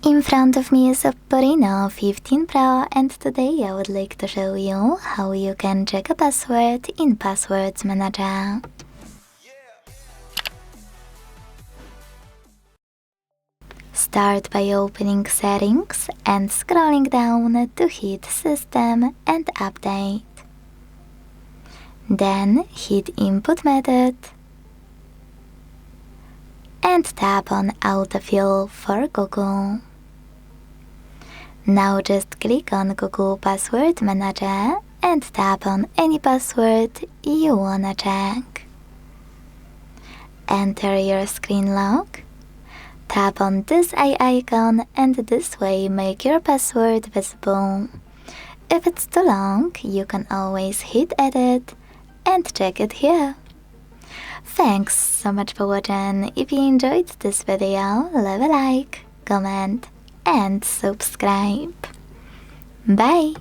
In front of me is OPPO Reno15 Pro, and today I would like to show you how you can check a password in Passwords Manager. Start by opening Settings and scrolling down to hit System and Update. Then hit Input Method and tap on Autofill for Google. Now just click on Google Password Manager and tap on any password you wanna check. Enter your screen lock. Tap on this eye icon and this way make your password visible. If it's too long, you can always hit Edit and check it here. Thanks so much for watching. If you enjoyed this video, leave a like, comment and subscribe. Bye!